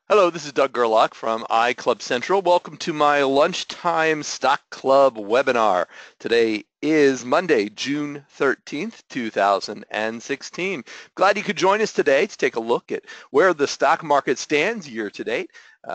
Hello, this is Doug Gerlach from ICLUBcentral. Welcome to my Lunchtime Stock Club webinar. Today is Monday, June 13th, 2016. Glad you could join us today to take a look at where the stock market stands year to date,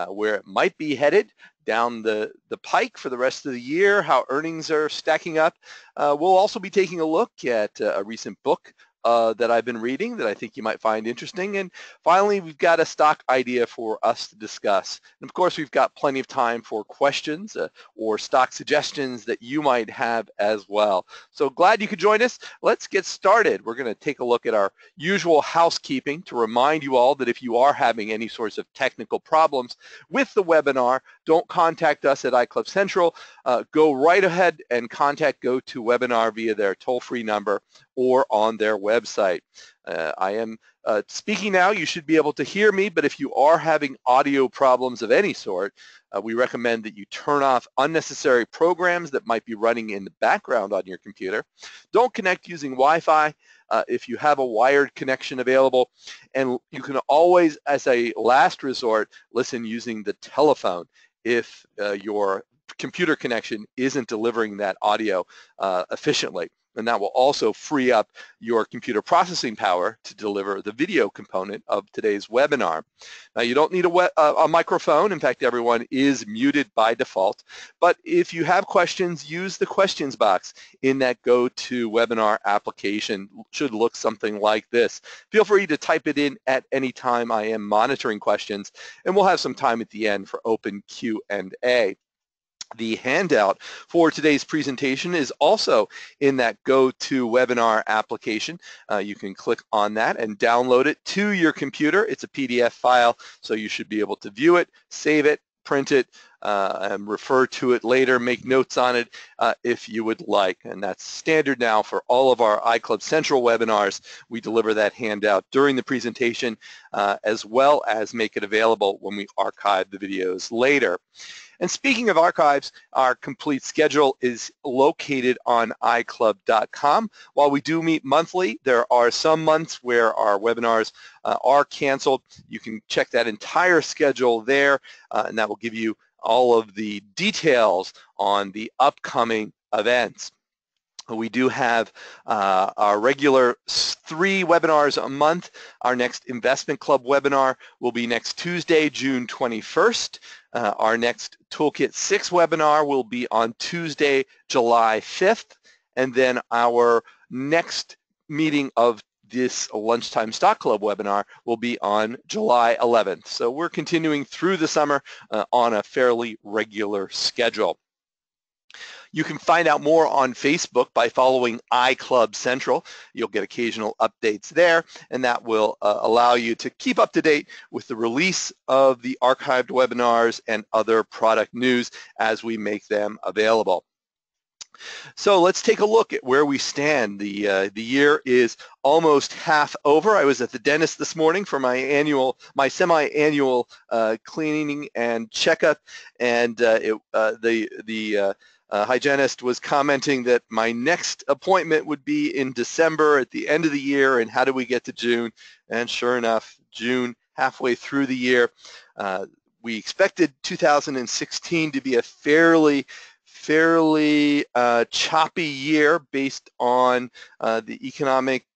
where it might be headed down the pike for the rest of the year, how earnings are stacking up. We'll also be taking a look at a recent book that I've been reading that I think you might find interesting. And finally, we've got a stock idea for us to discuss. And of course, we've got plenty of time for questions or stock suggestions that you might have as well. So glad you could join us. Let's get started. We're going to take a look at our usual housekeeping to remind you all that if you are having any sorts of technical problems with the webinar, don't contact us at ICLUBcentral. Go right ahead and contact GoToWebinar via their toll-free number or on their website. I am speaking now. You should be able to hear me, but if you are having audio problems of any sort, we recommend that you turn off unnecessary programs that might be running in the background on your computer. Don't connect using Wi-Fi if you have a wired connection available, and you can always, as a last resort, listen using the telephone if your computer connection isn't delivering that audio efficiently. And that will also free up your computer processing power to deliver the video component of today's webinar. Now, you don't need a microphone. In fact, everyone is muted by default. But if you have questions, use the questions box in that GoToWebinar application. It should look something like this. Feel free to type it in at any time. I am monitoring questions, and we'll have some time at the end for open Q&A. The handout for today's presentation is also in that GoToWebinar application. You can click on that and download it to your computer. It's a PDF file, so you should be able to view it, save it, print it, and refer to it later, make notes on it if you would like. And that's standard now for all of our ICLUBcentral webinars. We deliver that handout during the presentation as well as make it available when we archive the videos later. And speaking of archives, our complete schedule is located on iClub.com. While we do meet monthly, there are some months where our webinars are canceled. You can check that entire schedule there, and that will give you all of the details on the upcoming events. We do have our regular 3 webinars a month. Our next Investment Club webinar will be next Tuesday, June 21st. Our next Toolkit 6 webinar will be on Tuesday, July 5th. And then our next meeting of this Lunchtime Stock Club webinar will be on July 11th. So we're continuing through the summer on a fairly regular schedule. You can find out more on Facebook by following ICLUBcentral. You'll get occasional updates there, and that will allow you to keep up to date with the release of the archived webinars and other product news as we make them available. So let's take a look at where we stand. The year is almost half over. I was at the dentist this morning for my semi-annual cleaning and checkup, and the hygienist was commenting that my next appointment would be in December at the end of the year, and how do we get to June? And sure enough, June, halfway through the year. We expected 2016 to be a fairly choppy year based on the economic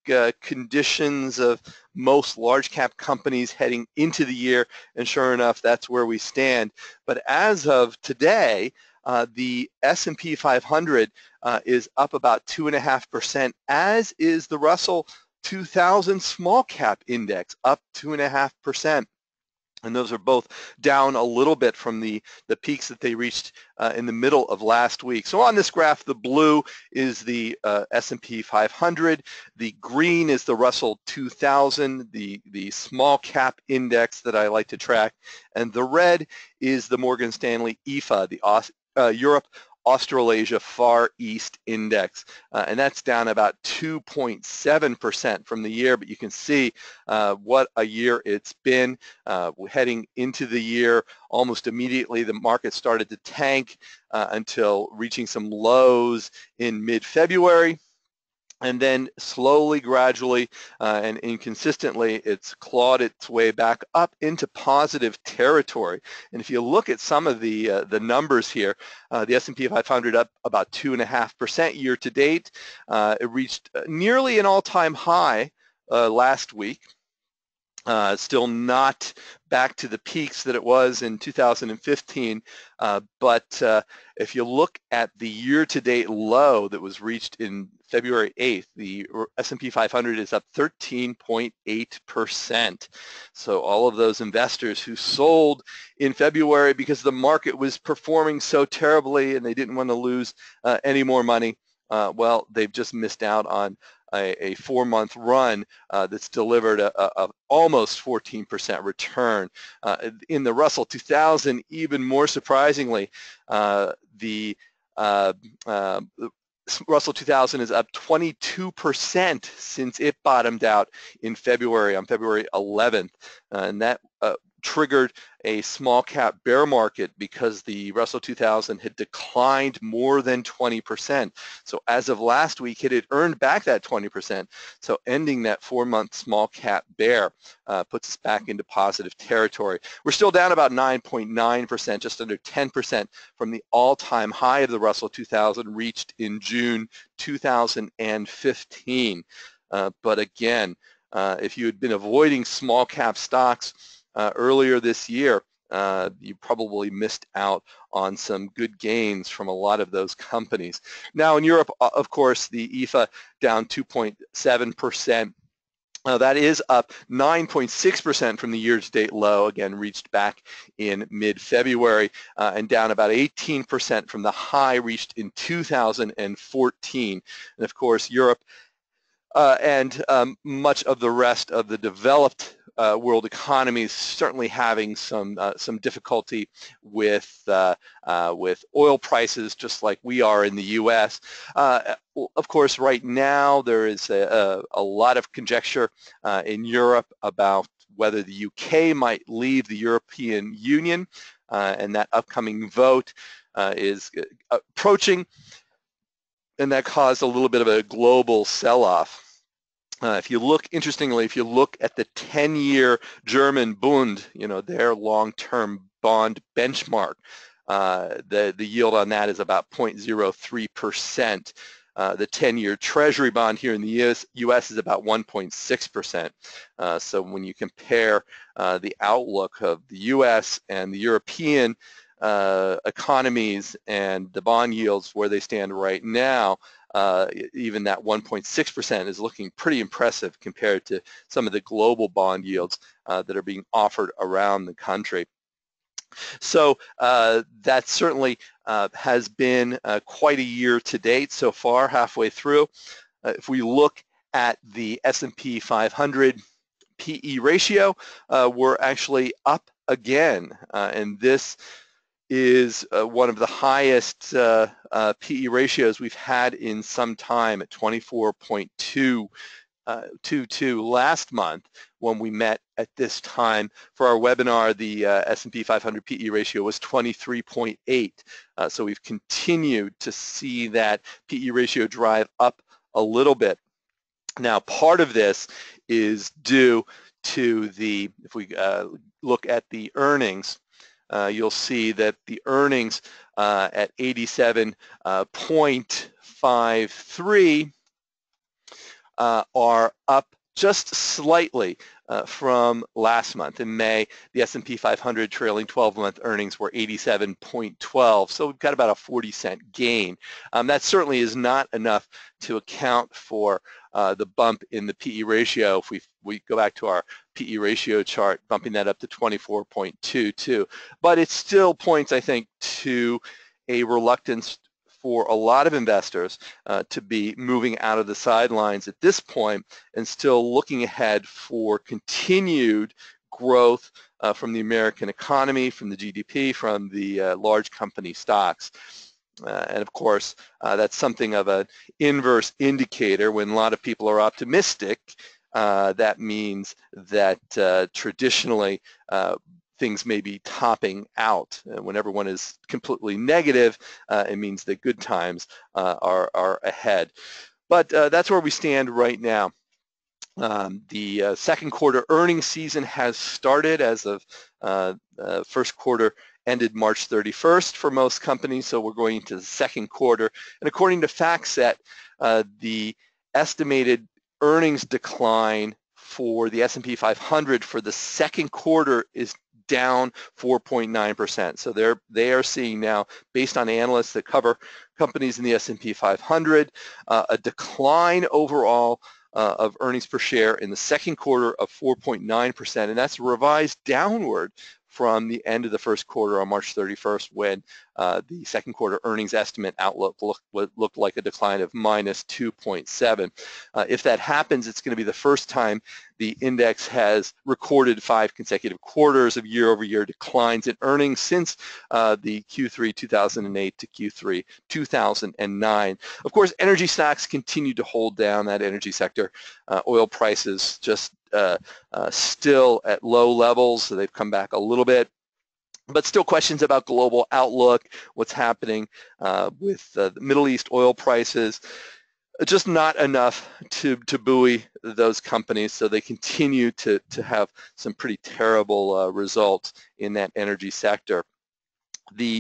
conditions of most large cap companies heading into the year, and sure enough, that's where we stand. But as of today, the S&P 500 is up about 2.5%, as is the Russell 2000 small cap index, up 2.5%. And those are both down a little bit from the peaks that they reached in the middle of last week. So on this graph, the blue is the S&P 500, the green is the Russell 2000, the small cap index that I like to track, and the red is the Morgan Stanley EFA, the Europe Australasia Far East Index, and that's down about 2.7% from the year, but you can see what a year it's been. Heading into the year, almost immediately the market started to tank until reaching some lows in mid-February. And then slowly, gradually, and inconsistently, it's clawed its way back up into positive territory. And if you look at some of the numbers here, the S&P 500 up about 2.5% year to date. It reached nearly an all-time high last week. Still not back to the peaks that it was in 2015, but if you look at the year-to-date low that was reached in February 8th, the S&P 500 is up 13.8%. So all of those investors who sold in February because the market was performing so terribly and they didn't want to lose any more money, well, they've just missed out on a 4-month run that's delivered a almost 14% return. In the Russell 2000, even more surprisingly, the Russell 2000 is up 22% since it bottomed out in February, on February 11th, and that triggered a small cap bear market because the Russell 2000 had declined more than 20%. So as of last week, it had earned back that 20%. So ending that 4-month small cap bear puts us back into positive territory. We're still down about 9.9%, just under 10% from the all-time high of the Russell 2000 reached in June 2015. But again, if you had been avoiding small cap stocks earlier this year, you probably missed out on some good gains from a lot of those companies. Now in Europe, of course, the IFA down 2.7%. That is up 9.6% from the year-to-date low, again reached back in mid-February, and down about 18% from the high reached in 2014. And of course, Europe and much of the rest of the developed world economies certainly having some difficulty with oil prices, just like we are in the U.S. Of course, right now there is a lot of conjecture in Europe about whether the UK might leave the European Union, and that upcoming vote is approaching, and that caused a little bit of a global sell-off. If you look, interestingly, if you look at the 10-year German Bund, their long-term bond benchmark, the yield on that is about 0.03%. The 10-year Treasury bond here in the U.S. is about 1.6%. So when you compare the outlook of the U.S. and the European economies and the bond yields where they stand right now, even that 1.6% is looking pretty impressive compared to some of the global bond yields that are being offered around the country. So that certainly has been quite a year to date so far, halfway through. If we look at the S&P 500 PE ratio, we're actually up again, and this is one of the highest PE ratios we've had in some time at 24.22 last month. When we met at this time for our webinar, the S&P 500 PE ratio was 23.8. So we've continued to see that PE ratio drive up a little bit. Now, part of this is due to the, if we look at the earnings, you'll see that the earnings at 87.53 are up just slightly from last month. In May, the S&P 500 trailing 12-month earnings were 87.12, so we've got about a 40-cent gain. That certainly is not enough to account for the bump in the PE ratio. If we go back to our PE ratio chart, bumping that up to 24.22, but it still points, I think, to a reluctance for a lot of investors to be moving out of the sidelines at this point and still looking ahead for continued growth from the American economy, from the GDP, from the large company stocks. And of course, that's something of an inverse indicator. When a lot of people are optimistic, that means that traditionally things may be topping out. When everyone is completely negative, it means that good times are ahead. But that's where we stand right now. The second quarter earnings season has started as of first quarter ended March 31st for most companies, so we're going into the second quarter. And according to FactSet, the estimated earnings decline for the S&P 500 for the second quarter is down 4.9%. So they are seeing now, based on analysts that cover companies in the S&P 500, a decline overall of earnings per share in the second quarter of 4.9%, and that's revised downward from the end of the first quarter on March 31st, when the second quarter earnings estimate outlook looked like a decline of minus 2.7. If that happens, it's going to be the first time the index has recorded 5 consecutive quarters of year-over-year declines in earnings since the Q3 2008 to Q3 2009. Of course, energy stocks continue to hold down that energy sector. Oil prices just still at low levels, so they've come back a little bit, but still questions about global outlook, what's happening with the Middle East oil prices. Just not enough to buoy those companies, so they continue to have some pretty terrible results in that energy sector.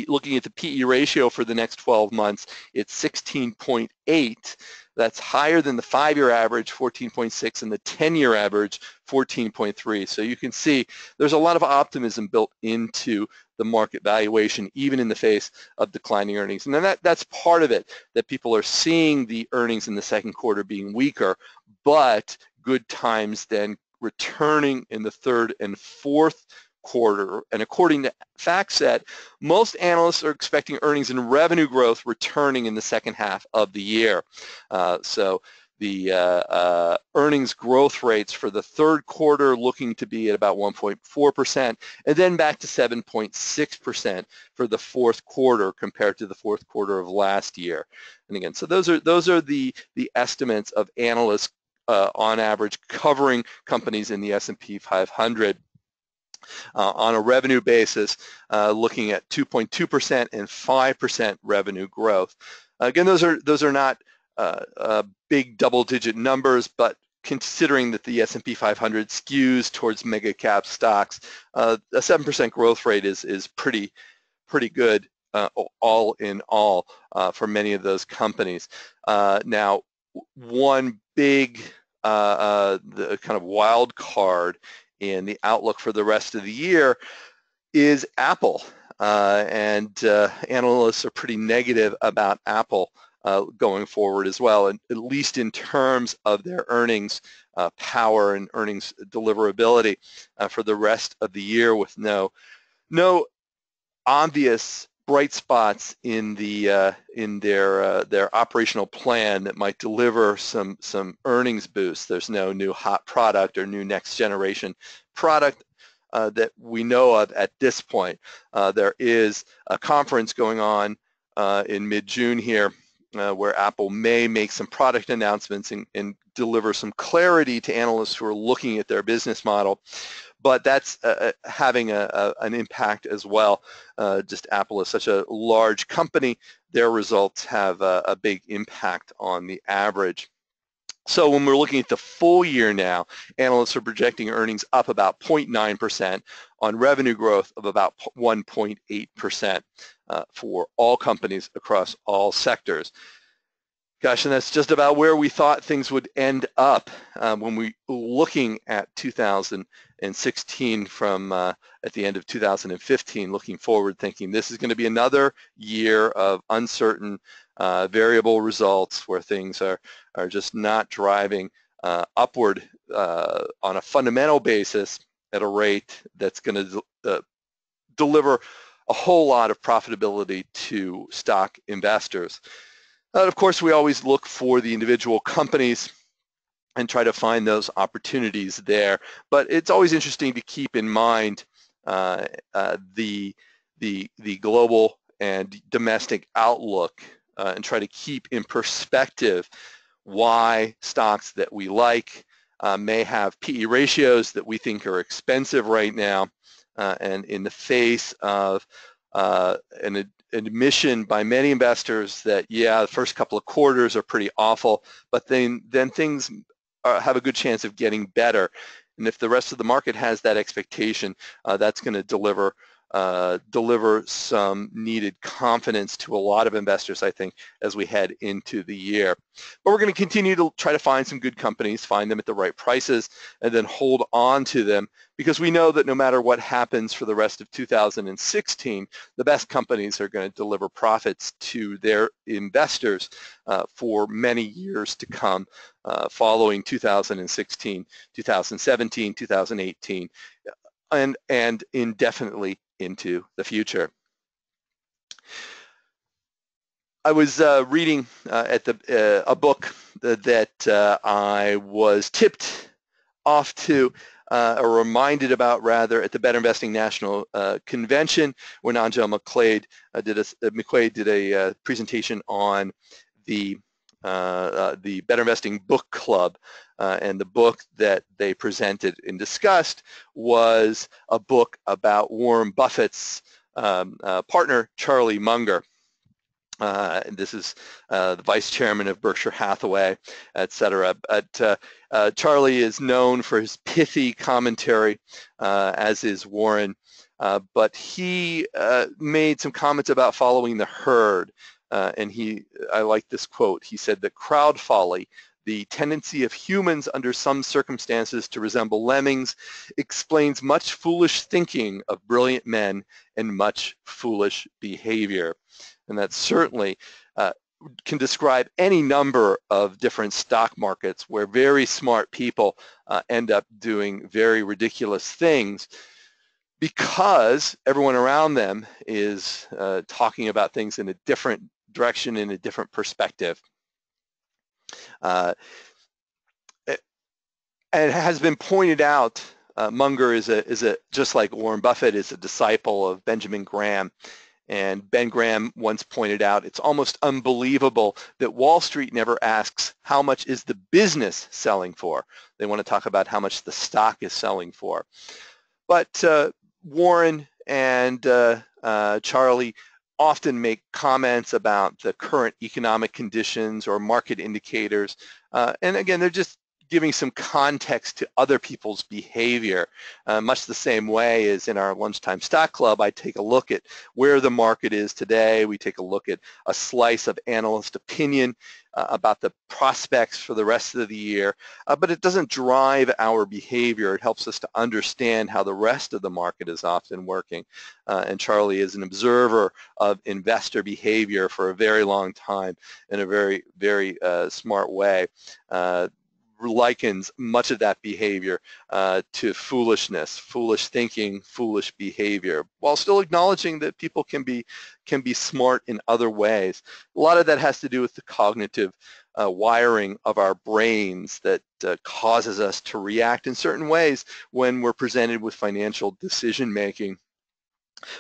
Looking at the PE ratio for the next 12 months, it's 16.8. That's higher than the 5-year average, 14.6, and the 10-year average, 14.3. So you can see there's a lot of optimism built into the market valuation, even in the face of declining earnings. And then that's part of it, that people are seeing the earnings in the second quarter being weaker, but good times then returning in the third and fourth quarter. And according to FactSet, most analysts are expecting earnings and revenue growth returning in the second half of the year. So the earnings growth rates for the third quarter looking to be at about 1.4%, and then back to 7.6% for the fourth quarter compared to the fourth quarter of last year. And again, so those are the estimates of analysts on average covering companies in the S&P 500. On a revenue basis, looking at 2.2% and 5% revenue growth. Again, those are not big double-digit numbers, but considering that the S&P 500 skews towards mega cap stocks, a 7% growth rate is pretty good, all in all, for many of those companies. Now, one big the kind of wild card in the outlook for the rest of the year is Apple, and analysts are pretty negative about Apple going forward as well, and at least in terms of their earnings power and earnings deliverability for the rest of the year, with no obvious bright spots in their operational plan that might deliver some earnings boost. There's no new hot product or new next generation product that we know of at this point. There is a conference going on in mid-June here where Apple may make some product announcements and deliver some clarity to analysts who are looking at their business model. But that's having an impact as well. Just Apple is such a large company, their results have a big impact on the average. So when we're looking at the full year now, analysts are projecting earnings up about 0.9% on revenue growth of about 1.8% for all companies across all sectors. Gosh, and that's just about where we thought things would end up when we were looking at 2016 from at the end of 2015, looking forward, thinking this is going to be another year of uncertain variable results where things are just not driving upward on a fundamental basis at a rate that's going to deliver a whole lot of profitability to stock investors. Of course, we always look for the individual companies and try to find those opportunities there. But it's always interesting to keep in mind the global and domestic outlook and try to keep in perspective why stocks that we like may have PE ratios that we think are expensive right now, and in the face of an admission by many investors that, yeah, the first couple of quarters are pretty awful, but then things have a good chance of getting better. And if the rest of the market has that expectation, that's going to deliver some needed confidence to a lot of investors, I think, as we head into the year. But we're going to continue to try to find some good companies, find them at the right prices, and then hold on to them, because we know that no matter what happens for the rest of 2016, the best companies are going to deliver profits to their investors for many years to come, following 2016, 2017, 2018, and indefinitely into the future. I was reading a book that I was tipped off to, or reminded about rather, at the Better Investing National Convention, when Angel McQuaid did a presentation on the Better Investing Book Club, and the book that they presented and discussed was a book about Warren Buffett's partner, Charlie Munger. And this is the vice chairman of Berkshire Hathaway, et cetera. But Charlie is known for his pithy commentary, as is Warren. But he made some comments about following the herd. And I like this quote. He said that crowd folly, the tendency of humans under some circumstances to resemble lemmings, explains much foolish thinking of brilliant men and much foolish behavior. And that certainly can describe any number of different stock markets where very smart people end up doing very ridiculous things, because everyone around them is talking about things in a different direction, in a different perspective. And it has been pointed out, Munger is just like Warren Buffett is a disciple of Benjamin Graham. And Ben Graham once pointed out, it's almost unbelievable that Wall Street never asks how much is the business selling for. They want to talk about how much the stock is selling for. But Warren and Charlie often make comments about the current economic conditions or market indicators. And again, they're just giving some context to other people's behavior. Much the same way as in our Lunchtime Stock Club, I take a look at where the market is today. We take a look at a slice of analyst opinion about the prospects for the rest of the year, but it doesn't drive our behavior. It helps us to understand how the rest of the market is often working. And Charlie is an observer of investor behavior for a very long time in a very, very smart way. Likens much of that behavior to foolishness, foolish thinking, foolish behavior, while still acknowledging that people can be smart in other ways. A lot of that has to do with the cognitive wiring of our brains that causes us to react in certain ways when we're presented with financial decision making.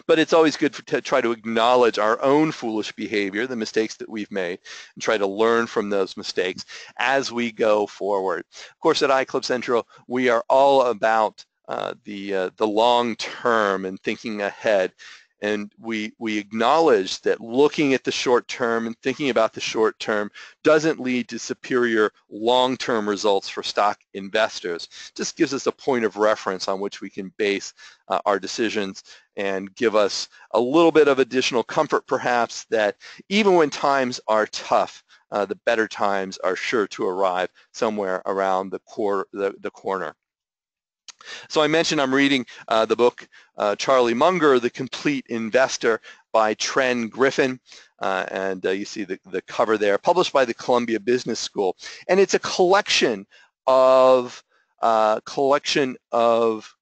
But it's always good to try to acknowledge our own foolish behavior, the mistakes that we've made, and try to learn from those mistakes as we go forward. Of course, at ICLUBcentral, we are all about the long term and thinking ahead. And we acknowledge that looking at the short term and thinking about the short term doesn't lead to superior long-term results for stock investors. It just gives us a point of reference on which we can base our decisions and give us a little bit of additional comfort, perhaps, that even when times are tough, the better times are sure to arrive somewhere around the corner. So I mentioned I'm reading the book Charlie Munger, The Complete Investor by Tren Griffin, and you see the cover there, published by the Columbia Business School. And it's a collection of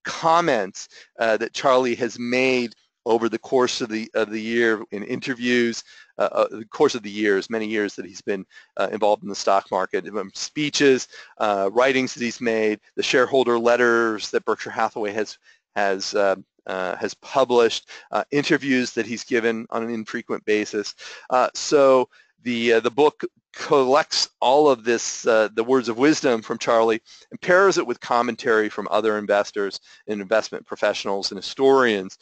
comments that Charlie has made over the course of the year in interviews, the course of the years, many years that he's been involved in the stock market, speeches, writings that he's made, the shareholder letters that Berkshire Hathaway has published, interviews that he's given on an infrequent basis. So the book collects all of this, the words of wisdom from Charlie, and pairs it with commentary from other investors and investment professionals and historians.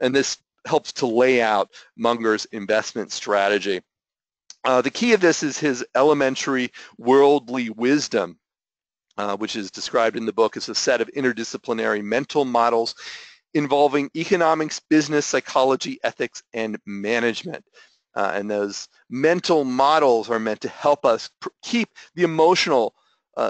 And this helps to lay out Munger's investment strategy. The key of this is his elementary worldly wisdom, which is described in the book as a set of interdisciplinary mental models involving economics, business, psychology, ethics, and management. And those mental models are meant to help us keep the emotional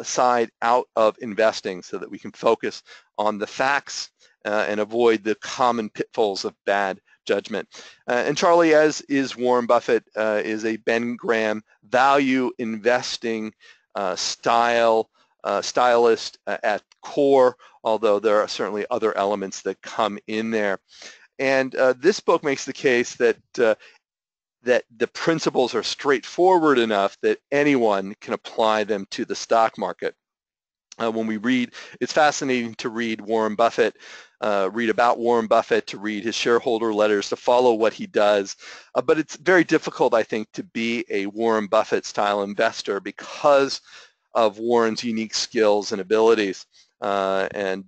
side out of investing so that we can focus on the facts and avoid the common pitfalls of bad judgment. And Charlie, as is Warren Buffett, is a Ben Graham value investing stylist at core, although there are certainly other elements that come in there. And this book makes the case that that the principles are straightforward enough that anyone can apply them to the stock market. When we read, it's fascinating to read Warren Buffett, read about Warren Buffett, to read his shareholder letters, to follow what he does. But it's very difficult, I think, to be a Warren Buffett style investor because of Warren's unique skills and abilities and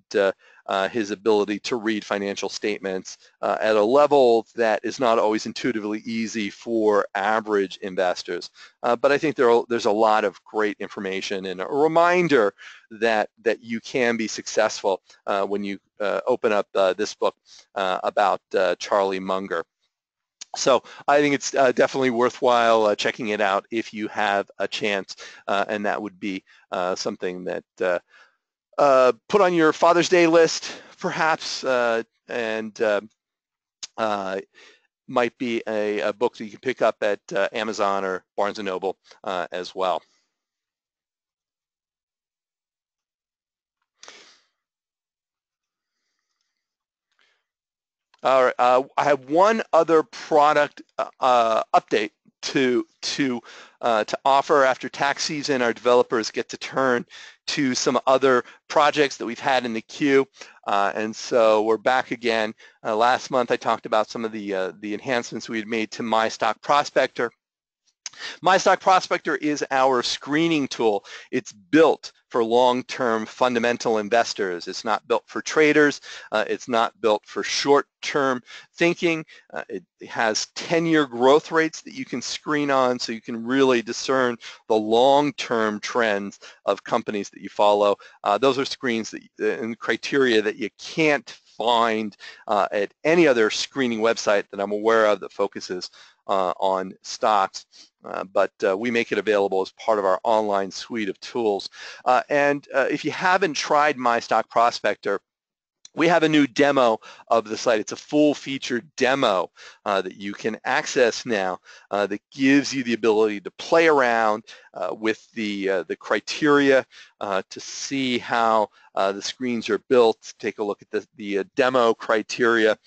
his ability to read financial statements at a level that is not always intuitively easy for average investors. But I think there's a lot of great information and a reminder that you can be successful when you open up this book about Charlie Munger. So I think it's definitely worthwhile checking it out if you have a chance, and that would be something that put on your Father's Day list, perhaps, and might be a book that you can pick up at Amazon or Barnes & Noble as well. All right, I have one other product update to offer. After tax season, our developers get to turn to some other projects that we've had in the queue, and so we're back again. Last month, I talked about some of the enhancements we had made to My Stock Prospector. My Stock Prospector is our screening tool. It's built for long-term fundamental investors. It's not built for traders. It's not built for short-term thinking. It has 10-year growth rates that you can screen on, so you can really discern the long-term trends of companies that you follow. Those are screens and criteria that you can't find at any other screening website that I'm aware of that focuses on stocks, but we make it available as part of our online suite of tools. And if you haven't tried My Stock Prospector, we have a new demo of the site. It's a full-featured demo that you can access now that gives you the ability to play around with the criteria to see how the screens are built. Take a look at the demo criteria,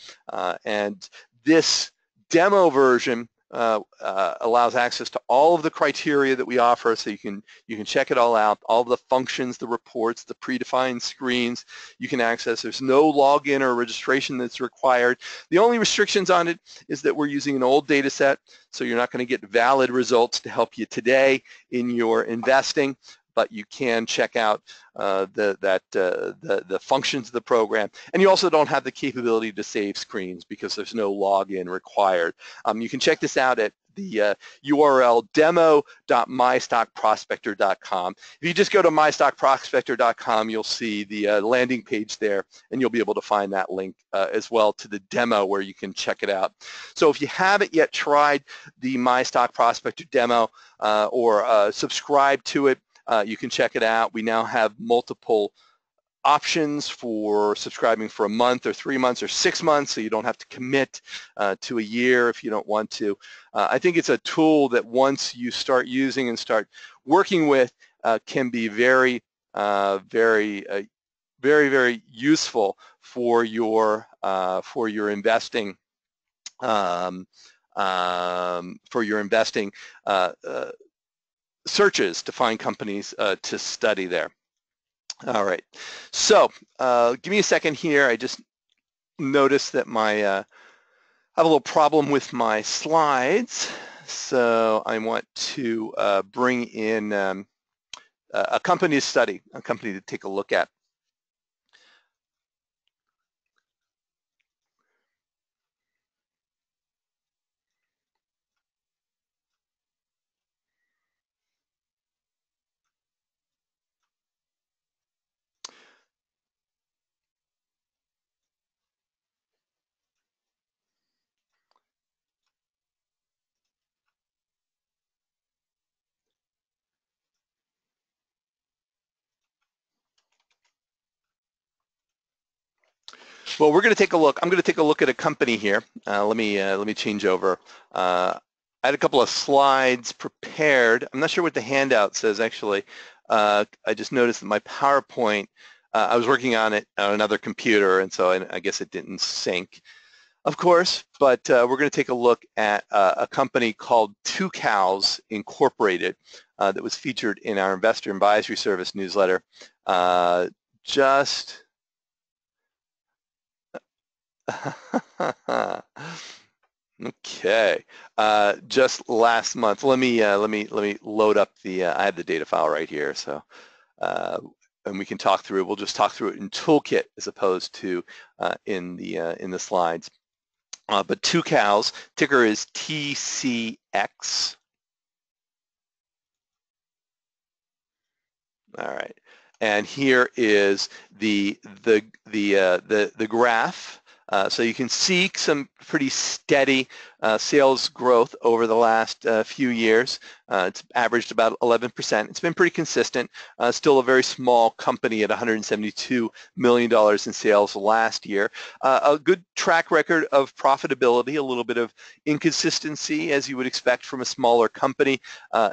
and this demo version allows access to all of the criteria that we offer, so you can check it all out, all of the functions, the reports, the predefined screens you can access. There's no login or registration that's required. The only restrictions on it is that we're using an old data set, so you're not going to get valid results to help you today in your investing, but you can check out the functions of the program. And you also don't have the capability to save screens because there's no login required. You can check this out at the URL demo.mystockprospector.com. If you just go to mystockprospector.com, you'll see the landing page there, and you'll be able to find that link as well to the demo where you can check it out. So if you haven't yet tried the My Stock Prospector demo or subscribe to it, you can check it out. We now have multiple options for subscribing for a month or 3 months or 6 months, so you don't have to commit to a year if you don't want to. I think it's a tool that once you start using and start working with can be very, very useful for your investing searches to find companies to study there. All right, so give me a second here. I just noticed that I have a little problem with my slides, so I want to bring in a company to study, a company to take a look at. Well, we're going to take a look. I'm going to take a look at a company here. Let me change over. I had a couple of slides prepared. I'm not sure what the handout says actually. I just noticed that my PowerPoint. I was working on it on another computer, and so I guess it didn't sync, of course. But we're going to take a look at a company called Two Cows Incorporated that was featured in our Investor Advisory Service newsletter just. Okay, just last month. Let me load up the. I have the data file right here, so and we can talk through it. We'll just talk through it in Toolkit as opposed to in the slides. But Two Cows, ticker is TCX. All right, and here is the graph. So you can see some pretty steady sales growth over the last few years. It's averaged about 11%. It's been pretty consistent. Still a very small company at $172 million in sales last year. A good track record of profitability, a little bit of inconsistency as you would expect from a smaller company,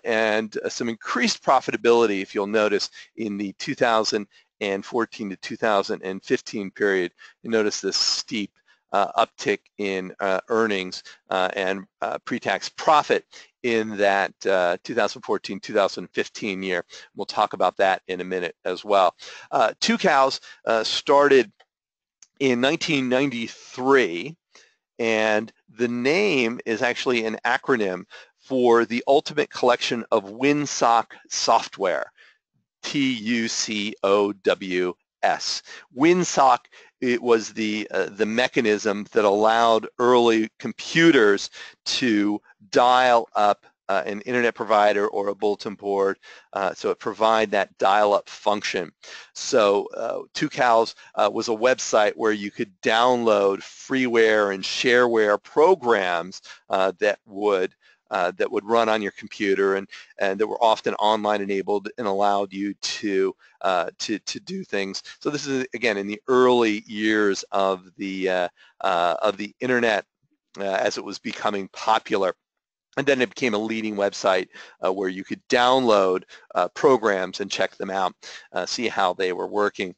and some increased profitability, if you'll notice, in the 2014 to 2015 period. You notice this steep uptick in earnings and pre-tax profit in that 2014-2015 year. We'll talk about that in a minute as well. Two Cows started in 1993, and the name is actually an acronym for the Ultimate Collection of WinSock Software, TUCOWS. WinSock, it was the mechanism that allowed early computers to dial up an internet provider or a bulletin board, so it provided that dial-up function. So Two Cows was a website where you could download freeware and shareware programs that would run on your computer and that were often online enabled and allowed you to do things. So this is again in the early years of the internet as it was becoming popular. And then it became a leading website where you could download programs and check them out, see how they were working.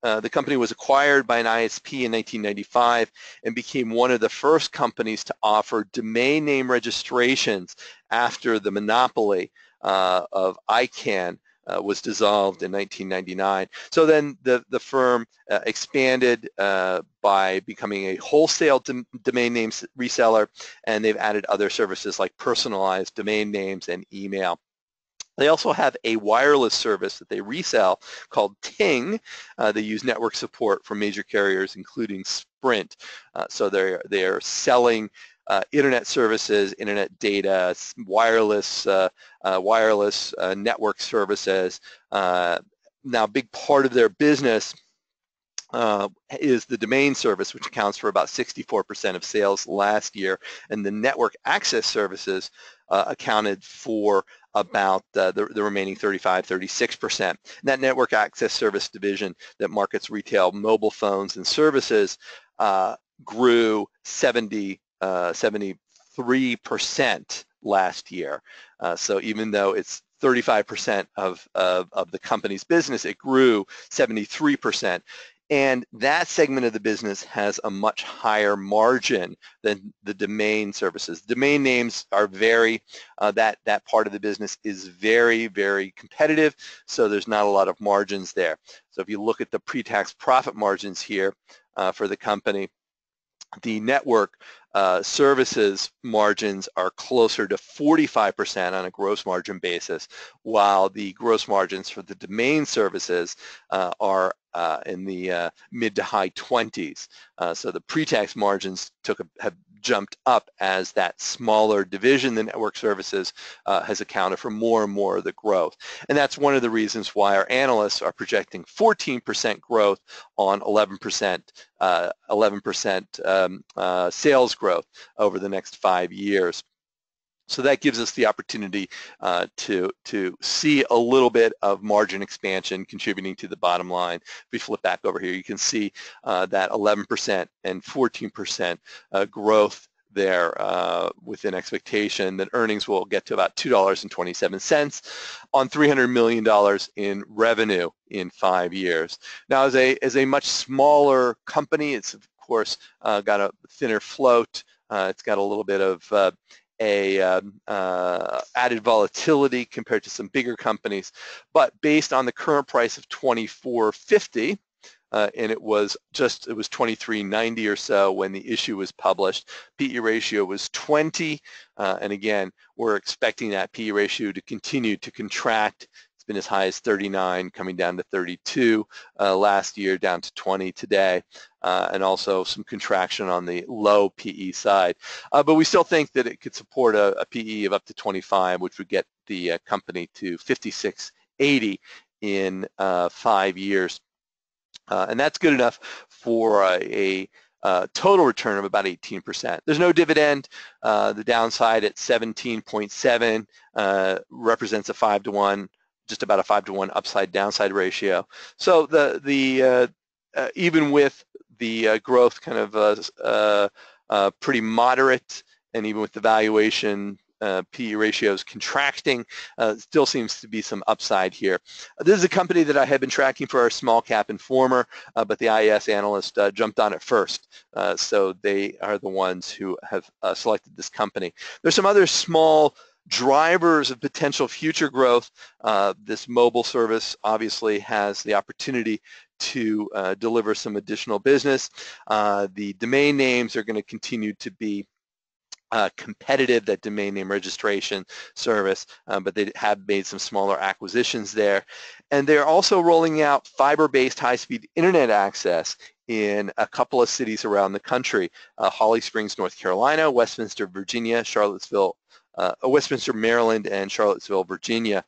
The company was acquired by an ISP in 1995 and became one of the first companies to offer domain name registrations after the monopoly of ICANN was dissolved in 1999. So then the firm expanded by becoming a wholesale domain names reseller, and they've added other services like personalized domain names and email. They also have a wireless service that they resell called Ting. They use network support from major carriers, including Sprint. So they are selling internet services, internet data, wireless network services. Now, a big part of their business is the domain service, which accounts for about 64% of sales last year, and the network access services accounted for about the remaining 35-36%. That network access service division that markets retail mobile phones and services grew 73% last year. So even though it's 35% of the company's business, it grew 73%. And that segment of the business has a much higher margin than the domain services. Domain names are that part of the business is very, very competitive, so there's not a lot of margins there. So if you look at the pre-tax profit margins here for the company, the network services margins are closer to 45% on a gross margin basis, while the gross margins for the domain services are in the mid to high 20s. So the pre-tax margins have jumped up as that smaller division, the network services, has accounted for more and more of the growth. And that's one of the reasons why our analysts are projecting 14% growth on 11% sales growth over the next 5 years. So that gives us the opportunity to see a little bit of margin expansion contributing to the bottom line. If we flip back over here, you can see that 11% and 14% growth there within expectation that earnings will get to about $2.27 on $300 million in revenue in 5 years. Now, as a much smaller company, it's of course got a thinner float. It's got a little bit of added volatility compared to some bigger companies, but based on the current price of $24.50, and it was $23.90 or so when the issue was published. PE ratio was 20, and again, we're expecting that PE ratio to continue to contract. It's been as high as 39, coming down to 32 last year, down to 20 today, and also some contraction on the low PE side. But we still think that it could support a PE of up to 25, which would get the company to 56.80 in 5 years. And that's good enough for a total return of about 18%. There's no dividend. The downside at 17.7 represents a 5-to-1, just about a 5-to-1 upside downside ratio. So even with the growth kind of pretty moderate, and even with the valuation PE ratios contracting, still seems to be some upside here. This is a company that I had been tracking for our small cap informer, but the IES analyst jumped on it first. So they are the ones who have selected this company. There's some other small drivers of potential future growth. This mobile service obviously has the opportunity to deliver some additional business. The domain names are going to continue to be competitive, that domain name registration service, but they have made some smaller acquisitions there. And they're also rolling out fiber-based high-speed internet access in a couple of cities around the country: Holly Springs, North Carolina, Westminster, Virginia, Westminster, Maryland, and Charlottesville, Virginia.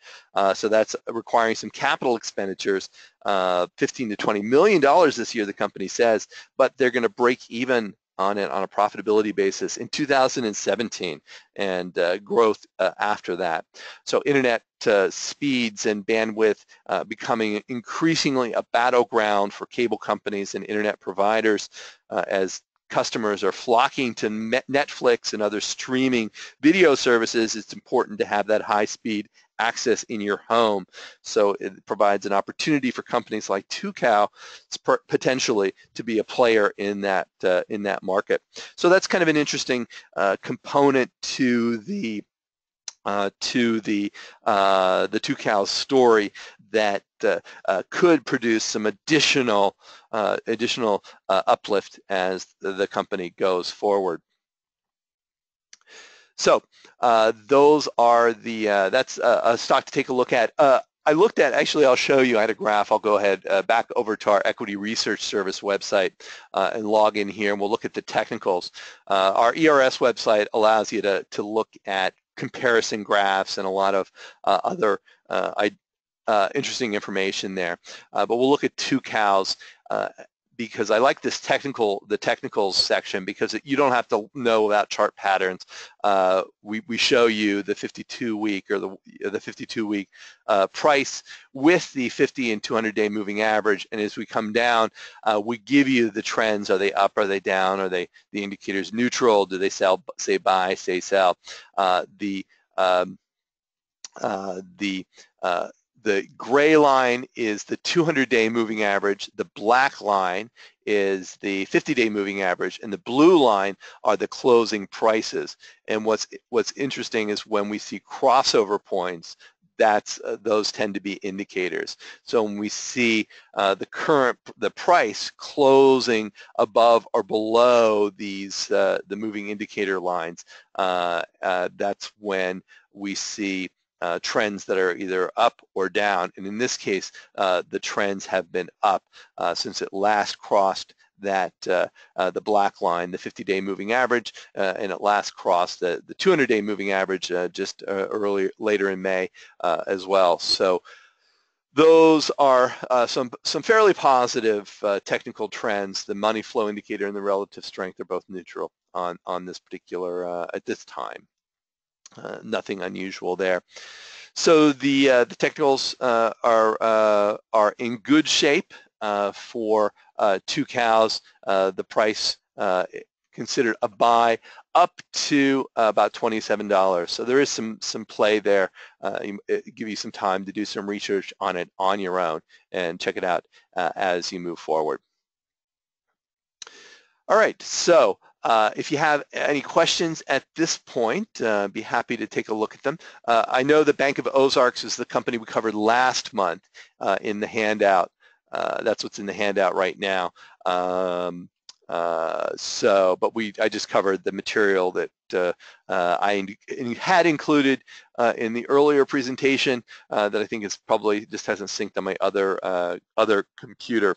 So that's requiring some capital expenditures, $15 to $20 million this year, the company says, but they're going to break even on it on a profitability basis in 2017, and growth after that. So internet speeds and bandwidth becoming increasingly a battleground for cable companies and internet providers as customers are flocking to Netflix and other streaming video services. It's important to have that high-speed access in your home. So it provides an opportunity for companies like Tucow potentially to be a player in that market. So that's kind of an interesting component to the Tucow story that could produce some additional uplift as the company goes forward. So those are that's a stock to take a look at. I looked at, actually I'll show you, I had a graph. I'll go ahead back over to our Equity Research Service website and log in here, and we'll look at the technicals. Our ERS website allows you to look at comparison graphs and a lot of other interesting information there. But we'll look at Tucow's because I like this the technicals section, because you don't have to know about chart patterns. We show you the 52-week or the 52-week price with the 50 and 200-day moving average, and as we come down, we give you the trends. Are they up? Are they down? Are the indicators neutral? Do they say buy, say sell? The gray line is the 200-day moving average, the black line is the 50-day moving average, and the blue line are the closing prices. And what's interesting is when we see crossover points, those tend to be indicators. So when we see the price closing above or below these the moving indicator lines, that's when we see trends that are either up or down, and in this case the trends have been up since it last crossed that the black line, the 50-day moving average, and it last crossed the 200-day moving average just later in May as well. So those are some fairly positive technical trends. The money flow indicator and the relative strength are both neutral on this particular at this time. Nothing unusual there. So the technicals are in good shape for two cows. The price considered a buy up to about $27. So there is some play there. Give you some time to do some research on it on your own and check it out as you move forward. All right, so if you have any questions at this point, be happy to take a look at them. I know the Bank of Ozarks is the company we covered last month in the handout. That's what's in the handout right now. But I just covered the material that I had included in the earlier presentation that I think is probably just hasn't synced on my other computer.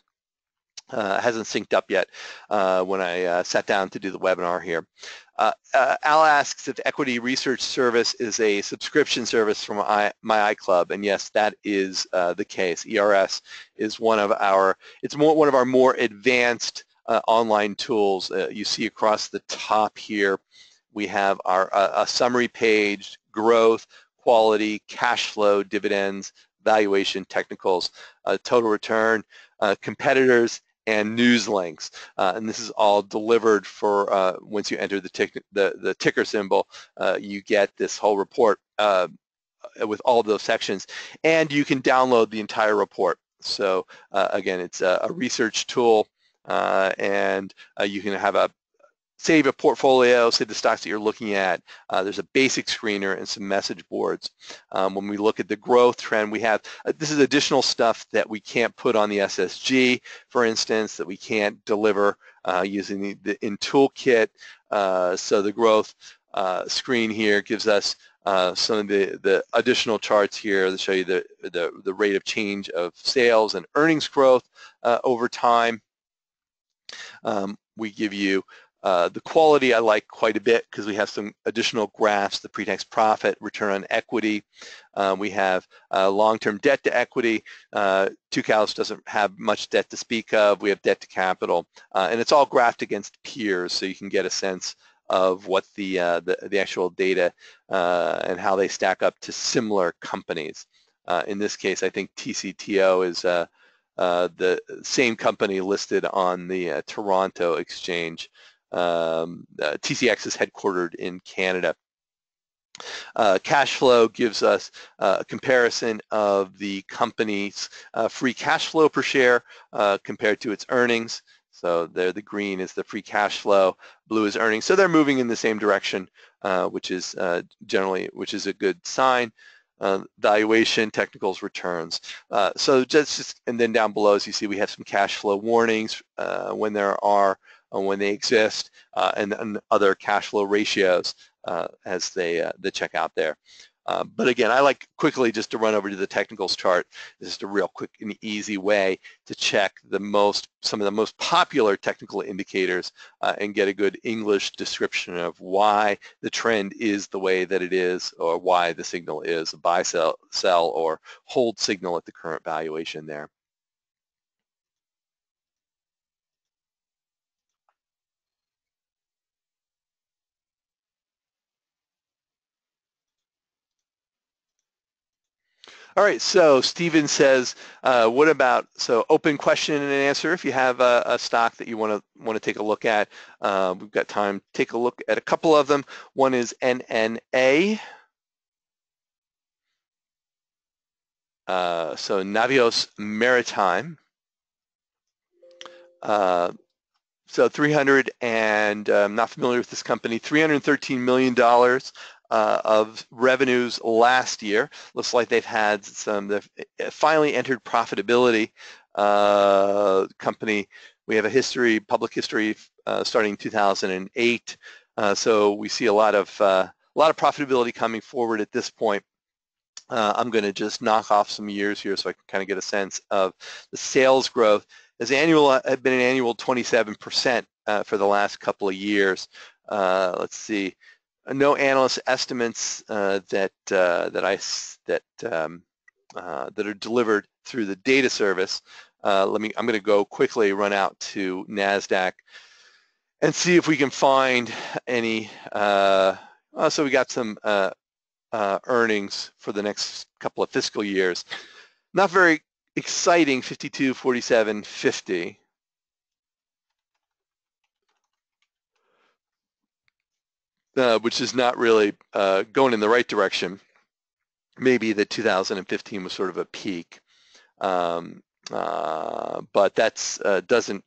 Hasn't synced up yet when I sat down to do the webinar here. Al asks if Equity Research Service is a subscription service from my iClub, and yes, that is the case. ERS is one of our more advanced online tools. You see across the top here, we have a summary page, growth, quality, cash flow, dividends, valuation, technicals, total return, competitors, and news links, and this is all delivered for once you enter the ticker symbol, you get this whole report with all of those sections, and you can download the entire report. So again, it's a research tool, and you can have save a portfolio, say the stocks that you're looking at. There's a basic screener and some message boards. When we look at the growth trend, we have, this is additional stuff that we can't put on the SSG, for instance, that we can't deliver using the in toolkit. So the growth screen here gives us some of the additional charts here that show you the rate of change of sales and earnings growth over time. We give you the quality I like quite a bit because we have some additional graphs, the pre-tax profit, return on equity. We have long-term debt to equity. Two Cows doesn't have much debt to speak of. We have debt to capital. And it's all graphed against peers, so you can get a sense of what the actual data and how they stack up to similar companies. In this case, I think TCTO is the same company listed on the Toronto exchange. TCX is headquartered in Canada. Cash flow gives us a comparison of the company's free cash flow per share compared to its earnings. So there, the green is the free cash flow, blue is earnings. So they're moving in the same direction, which is a good sign. Valuation, technicals, returns. So and then down below, as you see, we have some cash flow warnings when they exist, and other cash flow ratios as they check out there. But again, I like quickly just to run over to the technicals chart. It's just a real quick and easy way to check some of the most popular technical indicators and get a good English description of why the trend is the way that it is, or why the signal is a buy, sell, or hold signal at the current valuation there. All right, so Steven says, what about, so open question and answer. If you have a stock that you want to take a look at, we've got time to take a look at a couple of them. One is NNA. So Navios Maritime. So 300 and I'm not familiar with this company, $313 million of revenues last year. Looks like they've had they've finally entered profitability. Company, we have a history, public history starting 2008. So we see a lot of profitability coming forward at this point. I'm going to just knock off some years here so I can kind of get a sense of the sales growth. Has been an annual 27% for the last couple of years. Let's see, no analyst estimates that are delivered through the data service. I'm going to go quickly run out to NASDAQ and see if we can find any. So we got some earnings for the next couple of fiscal years. Not very exciting, 52, 47, 50. Which is not really going in the right direction. Maybe that 2015 was sort of a peak, but that's doesn't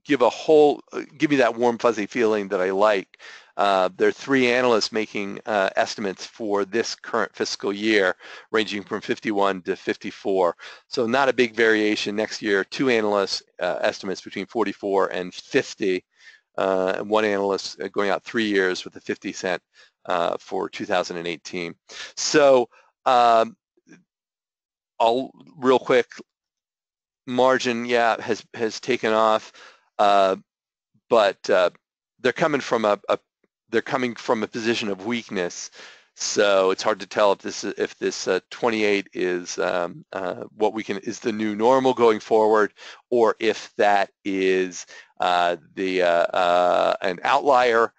give me that warm fuzzy feeling that I like. There are three analysts making estimates for this current fiscal year, ranging from 51 to 54. So not a big variation next year. Two analysts estimates between 44 and 50. And one analyst going out 3 years with a 50-cent for 2018. So I'll real quick, margin, yeah, has taken off, but they're coming from a position of weakness. So it's hard to tell if this 28 is is the new normal going forward, or if that is an outlier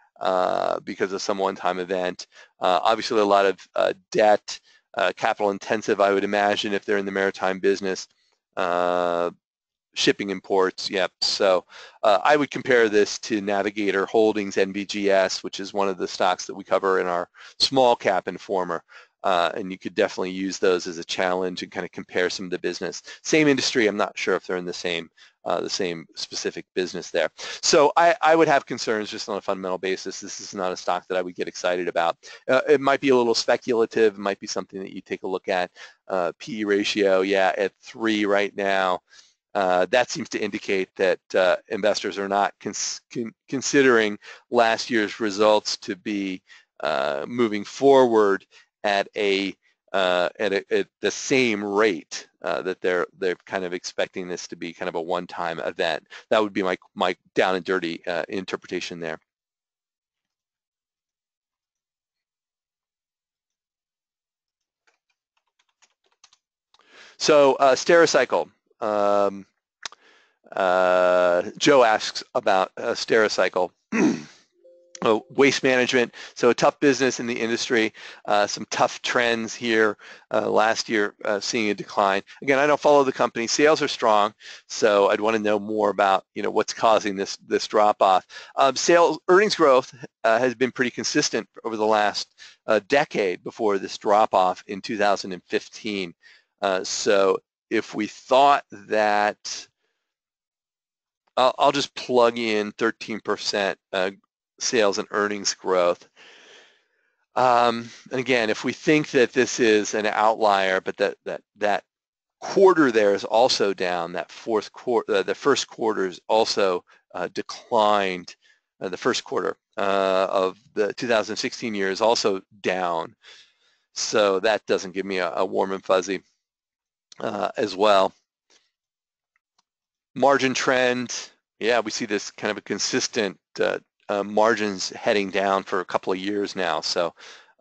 because of some one-time event. Obviously, a lot of debt, capital intensive, I would imagine, if they're in the maritime business. Shipping imports, yep. So I would compare this to Navigator Holdings, NVGS, which is one of the stocks that we cover in our small cap informer. And you could definitely use those as a challenge and kind of compare some of the business. Same industry, I'm not sure if they're in the same specific business there. So I would have concerns just on a fundamental basis. This is not a stock that I would get excited about. It might be a little speculative. It might be something that you take a look at. PE ratio, yeah, at 3 right now. That seems to indicate that investors are not considering last year's results to be moving forward at the same rate that they're kind of expecting this to be kind of a one-time event. That would be my down and dirty interpretation there. So Stericycle. Joe asks about Stericycle. Waste management, so a tough business in the industry, some tough trends here. Last year, seeing a decline. Again, I don't follow the company. Sales are strong, so I'd want to know more about what's causing this drop off. Earnings growth has been pretty consistent over the last decade before this drop off in 2015. So if we thought that, I'll just plug in 13% sales and earnings growth. And again, if we think that this is an outlier, but that quarter there is also down, that fourth quarter, the first quarter is also declined. The first quarter of the 2016 year is also down. So that doesn't give me a warm and fuzzy as well. Margin trend, yeah, we see this kind of a consistent margins heading down for a couple of years now. So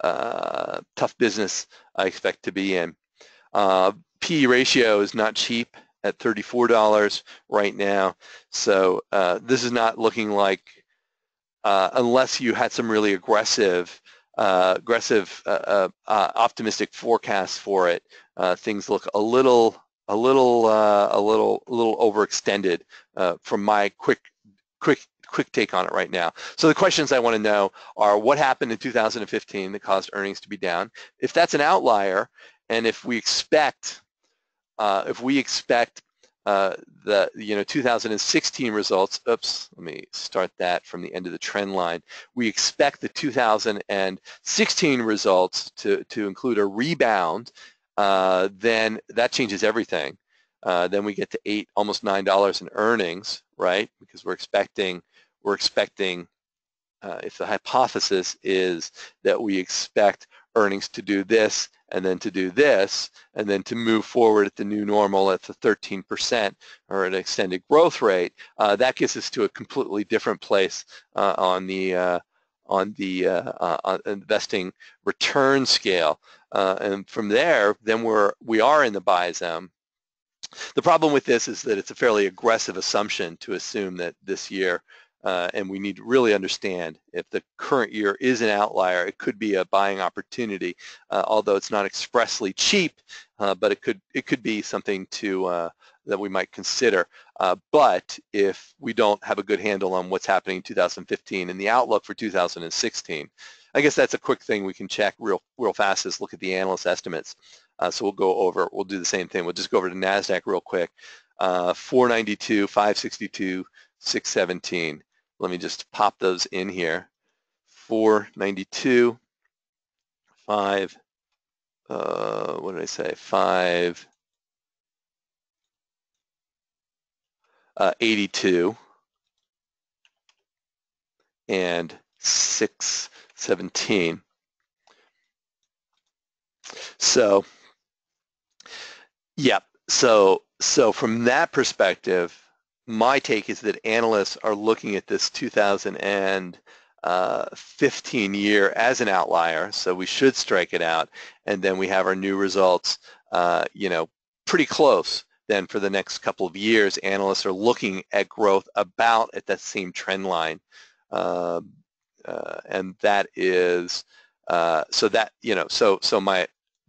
tough business I expect to be in. PE ratio is not cheap at $34 right now. So this is not looking like, unless you had some really aggressive, optimistic forecasts for it, things look a little overextended from my quick take on it right now. So the questions I want to know are, what happened in 2015 that caused earnings to be down? If that's an outlier, and if we expect the 2016 results, oops, let me start that from the end of the trend line. We expect the 2016 results to include a rebound, then that changes everything. Then we get to almost $9 in earnings, right? Because we're expecting, if the hypothesis is that we expect earnings to do this and then to do this and then to move forward at the new normal at the 13% or an extended growth rate, that gets us to a completely different place on the investing return scale. And from there, then we are in the buy zone. The problem with this is that it's a fairly aggressive assumption to assume that this year and we need to really understand if the current year is an outlier. It could be a buying opportunity, although it's not expressly cheap, but it could be something to that we might consider. But if we don't have a good handle on what's happening in 2015 and the outlook for 2016, I guess that's a quick thing we can check real fast is look at the analyst estimates. So we'll do the same thing. We'll just go over to NASDAQ real quick. 492, 562, 617. Let me just pop those in here. 492, 5, what did I say? 582 and 617. So, yeah. So from that perspective, my take is that analysts are looking at this 2015 year as an outlier, so we should strike it out, and then we have our new results, pretty close. Then for the next couple of years, analysts are looking at growth about at that same trend line, and that is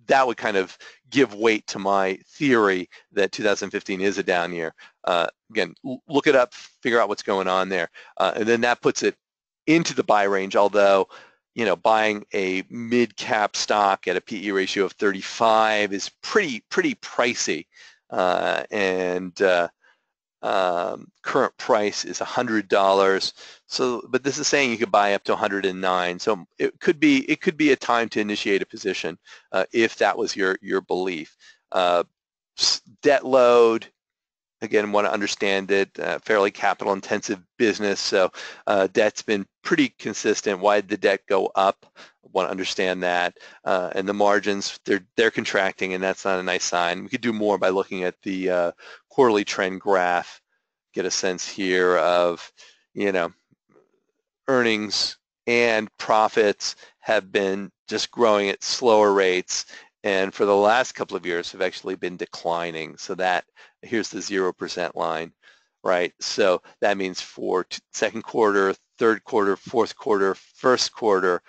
that would kind of give weight to my theory that 2015 is a down year. Again, look it up, figure out what's going on there, and then that puts it into the buy range, although buying a mid-cap stock at a PE ratio of 35 is pretty pricey, and current price is $100. So, but this is saying you could buy up to 109. So it could be a time to initiate a position if that was your belief. Debt load. Again, want to understand it, fairly capital-intensive business, so debt's been pretty consistent. Why did the debt go up? Want to understand that. And the margins, they're contracting, and that's not a nice sign. We could do more by looking at the quarterly trend graph, get a sense here of, earnings and profits have been just growing at slower rates, and for the last couple of years have actually been declining. So that, here's the 0% line, right? So that means for second quarter, third quarter, fourth quarter, first quarter,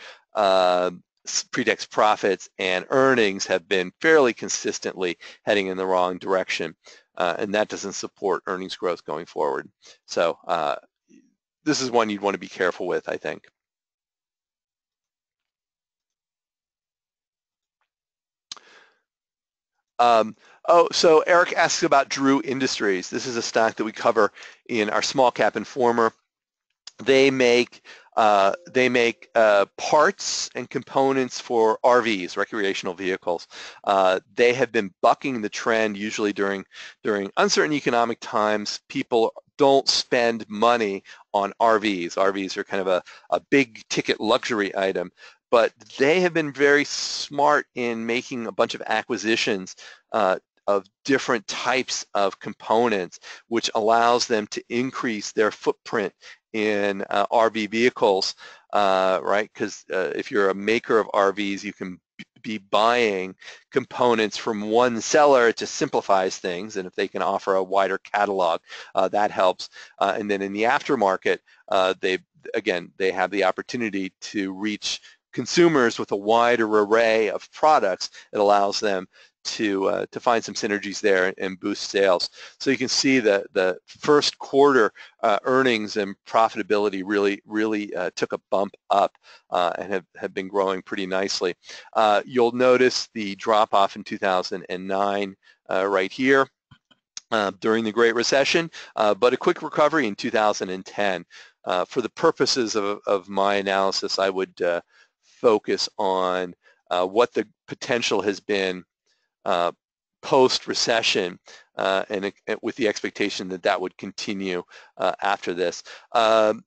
pre-tax profits and earnings have been fairly consistently heading in the wrong direction, and that doesn't support earnings growth going forward. So this is one you'd want to be careful with, I think. So Eric asks about Drew Industries. This is a stock that we cover in our small cap informer. They make parts and components for RVs, recreational vehicles. They have been bucking the trend. Usually during uncertain economic times, people don't spend money on RVs. RVs are kind of a big ticket luxury item, but they have been very smart in making a bunch of acquisitions of different types of components, which allows them to increase their footprint in RV vehicles, right? Because if you're a maker of RVs, you can be buying components from one seller. It just simplifies things, and if they can offer a wider catalog, that helps. And then in the aftermarket, they have the opportunity to reach consumers with a wider array of products. It allows them to find some synergies there and boost sales. So you can see the first quarter earnings and profitability really took a bump up and have been growing pretty nicely. You'll notice the drop off in 2009 right here during the Great Recession, but a quick recovery in 2010. For the purposes of my analysis, I would focus on what the potential has been post-recession, and with the expectation that would continue after this. I'm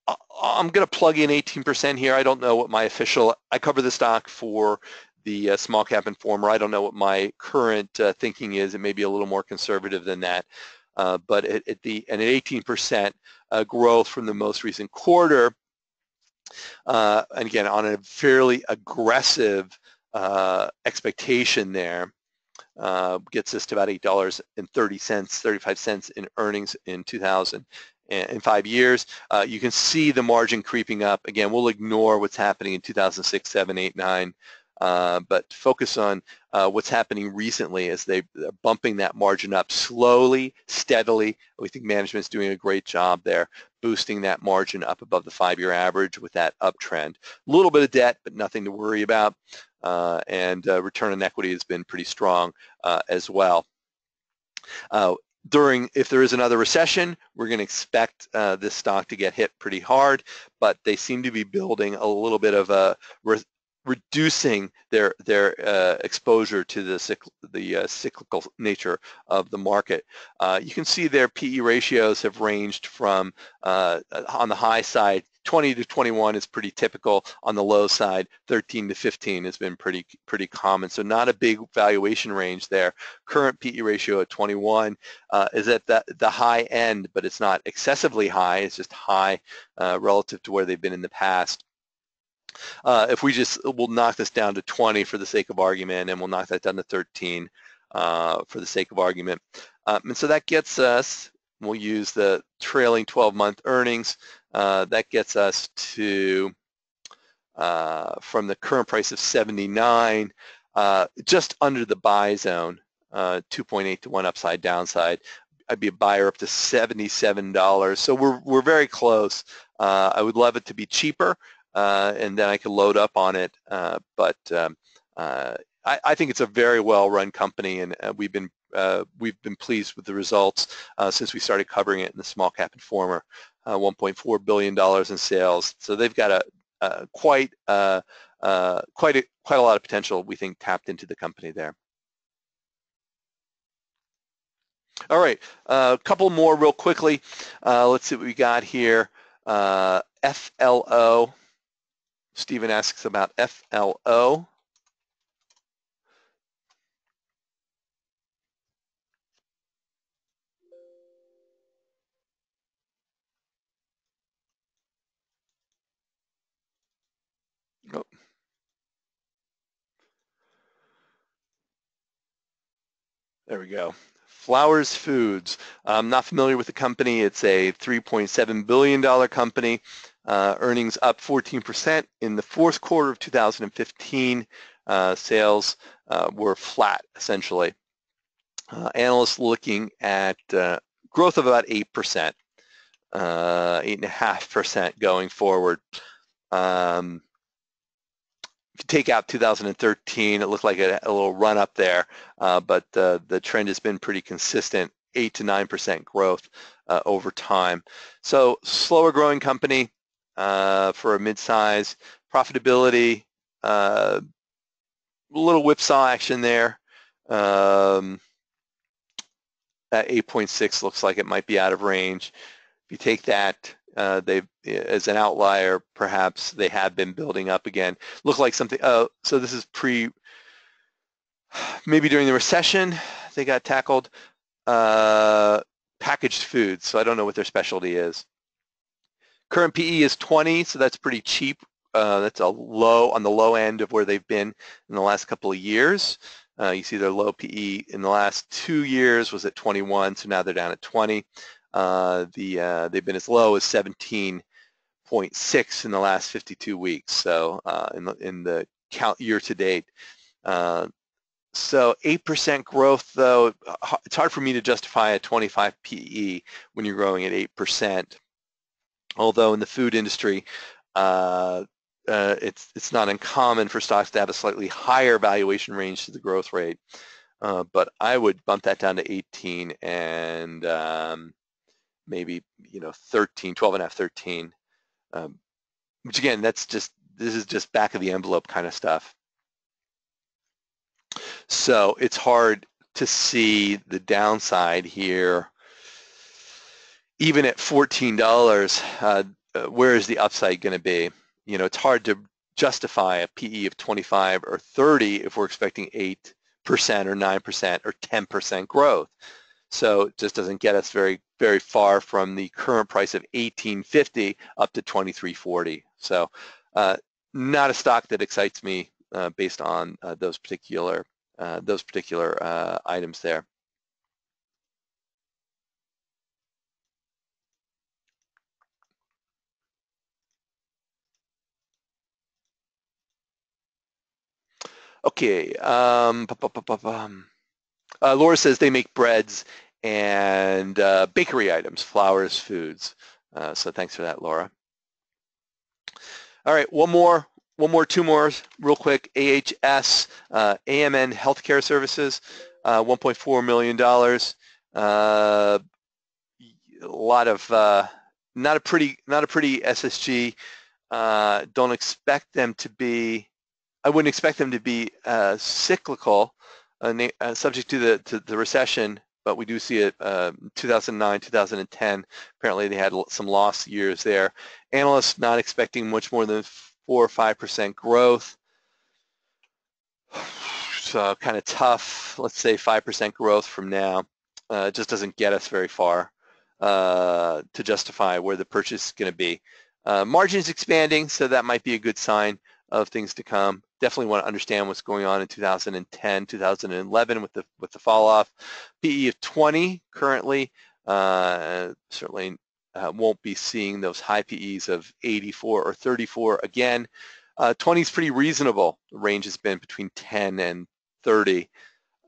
going to plug in 18% here. I don't know what my official, I cover the stock for the small cap informer. I don't know what my current thinking is. It may be a little more conservative than that, but at an 18% growth from the most recent quarter, and again on a fairly aggressive expectation there, gets us to about $8.30, 35 cents in earnings in 2016. in 5 years. You can see the margin creeping up. Again, we'll ignore what's happening in 2006, 7, 8, 9, but focus on what's happening recently as they're bumping that margin up slowly, steadily. We think management's doing a great job there, boosting that margin up above the 5-year average with that uptrend. A little bit of debt, but nothing to worry about, and return on equity has been pretty strong as well. If there is another recession, we're going to expect this stock to get hit pretty hard, but they seem to be building a little bit of a reducing their exposure to the cyclical nature of the market. You can see their PE ratios have ranged from on the high side 20 to 21 is pretty typical. On the low side, 13 to 15 has been pretty common. So not a big valuation range there. Current PE ratio at 21 is at the high end, but it's not excessively high. It's just high relative to where they've been in the past. If we'll knock this down to 20 for the sake of argument, and we'll knock that down to 13 for the sake of argument. And so that gets us, we'll use the trailing 12-month earnings, that gets us to, from the current price of 79, just under the buy zone, 2.8 to 1 upside downside. I'd be a buyer up to $77. So we're very close. I would love it to be cheaper, and then I could load up on it. But I think it's a very well-run company, and we've been pleased with the results since we started covering it in the small cap informer. $1.4 billion in sales. So they've got quite a lot of potential, we think, tapped into the company there. All right, a couple more real quickly. Let's see what we got here. FLO. Stephen asks about FLO. Oh. There we go. Flowers Foods. I'm not familiar with the company. It's a $3.7 billion company. Earnings up 14% in the fourth quarter of 2015. Sales were flat, essentially. Analysts looking at growth of about 8%, 8.5% going forward. If you take out 2013, it looked like a little run up there, but the trend has been pretty consistent, 8 to 9% growth over time. So slower growing company for a mid-size. Profitability, a little whipsaw action there. At 8.6 looks like it might be out of range. If you take that, as an outlier, perhaps they have been building up again. Look like something. Oh, so this is maybe during the recession they got tackled. Packaged foods. So I don't know what their specialty is. Current PE is 20, so that's pretty cheap. That's on the low end of where they've been in the last couple of years. You see their low PE in the last 2 years was at 21, so now they're down at 20. They've been as low as 17.6 in the last 52 weeks. So in the count year to date. So 8% growth, though, it's hard for me to justify a 25 PE when you're growing at 8%. Although in the food industry, it's not uncommon for stocks to have a slightly higher valuation range to the growth rate. But I would bump that down to 18 and maybe 13, 12.5, 13. Which again, this is just back of the envelope kind of stuff. So it's hard to see the downside here. Even at $14, where is the upside going to be? It's hard to justify a PE of 25 or 30 if we're expecting 8% or 9% or 10% growth. So it just doesn't get us very, very far from the current price of $18.50 up to $23.40. So not a stock that excites me based on those particular items there. Okay. Laura says they make breads and bakery items, flours, foods. So thanks for that, Laura. All right, two more, real quick. AHS, AMN Healthcare Services, $1.4 million. A lot of not a pretty SSG. Don't expect them to be. I wouldn't expect them to be cyclical, subject to the recession. But we do see it 2009, 2010. Apparently, they had some lost years there. Analysts not expecting much more than 4 or 5% growth. So kind of tough. Let's say 5% growth from now. It just doesn't get us very far to justify where the purchase is going to be. Margins expanding, so that might be a good sign of things to come. Definitely want to understand what's going on in 2010, 2011 with the fall off. PE of 20 currently. Certainly won't be seeing those high PEs of 84 or 34 again. 20 is pretty reasonable. The range has been between 10 and 30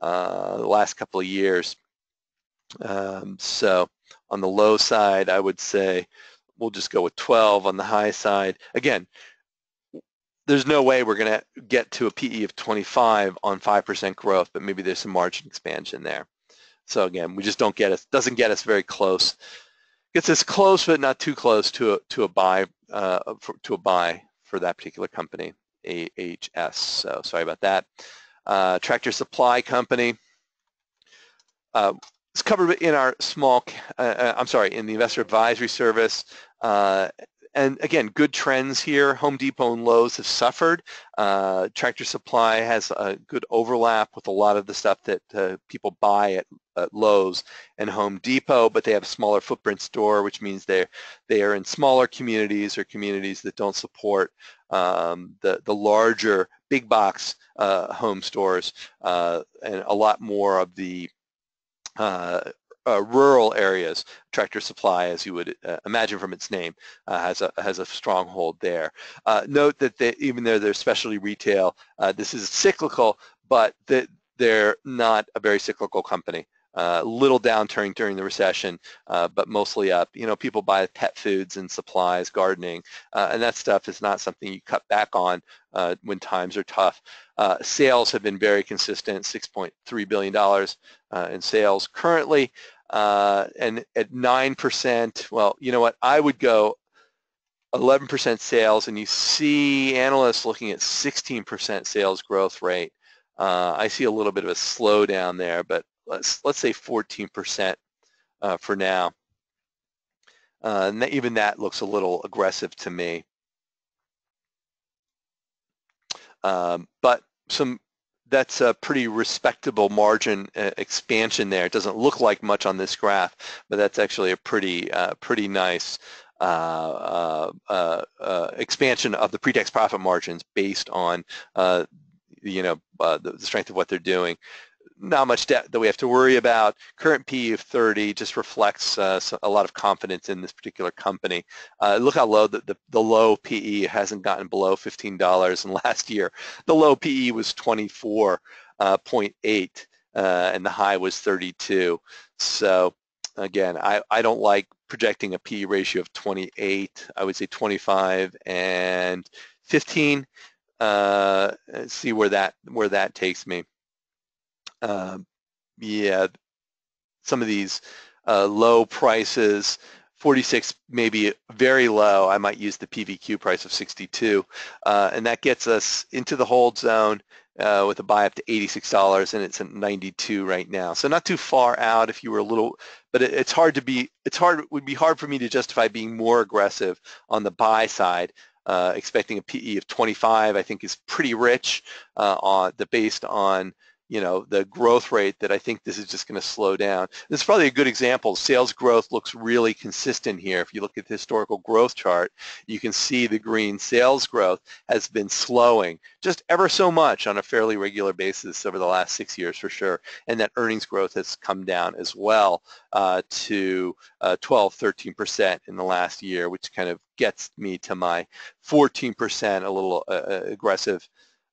the last couple of years. So on the low side, I would say we'll just go with 12. On the high side, again, there's no way we're going to get to a PE of 25 on 5% growth, but maybe there's some margin expansion there. So again, we just doesn't get us very close. Gets us close, but not too close to a buy for that particular company, AHS. So sorry about that. Tractor Supply Company. It's covered in our in the investor advisory service. And again, good trends here. Home Depot and Lowe's have suffered. Tractor Supply has a good overlap with a lot of the stuff that people buy at Lowe's and Home Depot, but they have a smaller footprint store, which means they are in smaller communities or communities that don't support the larger big box home stores, and a lot more of the rural areas. Tractor Supply, as you would imagine from its name, has a stronghold there. Note that even though they're specialty retail, this is cyclical, but they're not a very cyclical company. Little downturn during the recession, but mostly up. You know, people buy pet foods and supplies, gardening, and that stuff is not something you cut back on when times are tough. Sales have been very consistent, $6.3 billion in sales currently, and at 9%, well, you know what, I would go 11% sales, and you see analysts looking at 16% sales growth rate. I see a little bit of a slowdown there, but let's say 14% for now. And even that looks a little aggressive to me. But that's a pretty respectable margin expansion there. It doesn't look like much on this graph, but that's actually a pretty nice expansion of the pre-tax profit margins based on the strength of what they're doing. Not much debt that we have to worry about. Current PE of 30 just reflects a lot of confidence in this particular company. Look how low the low PE hasn't gotten below $15, and last year the low PE was 24.8 and the high was 32. So again, I don't like projecting a PE ratio of 28. I would say 25 and 15. See where that takes me. Yeah, some of these low prices, 46 maybe very low. I might use the PVQ price of 62, and that gets us into the hold zone with a buy up to $86, and it's at 92 right now. So not too far out if you were a little, but it would be hard for me to justify being more aggressive on the buy side. Expecting a PE of 25, I think, is pretty rich based on the growth rate that I think this is just going to slow down. This is probably a good example. Sales growth looks really consistent here. If you look at the historical growth chart, you can see the green sales growth has been slowing just ever so much on a fairly regular basis over the last 6 years for sure. And that earnings growth has come down as well to 12-13% in the last year, which kind of gets me to my 14%, a little aggressive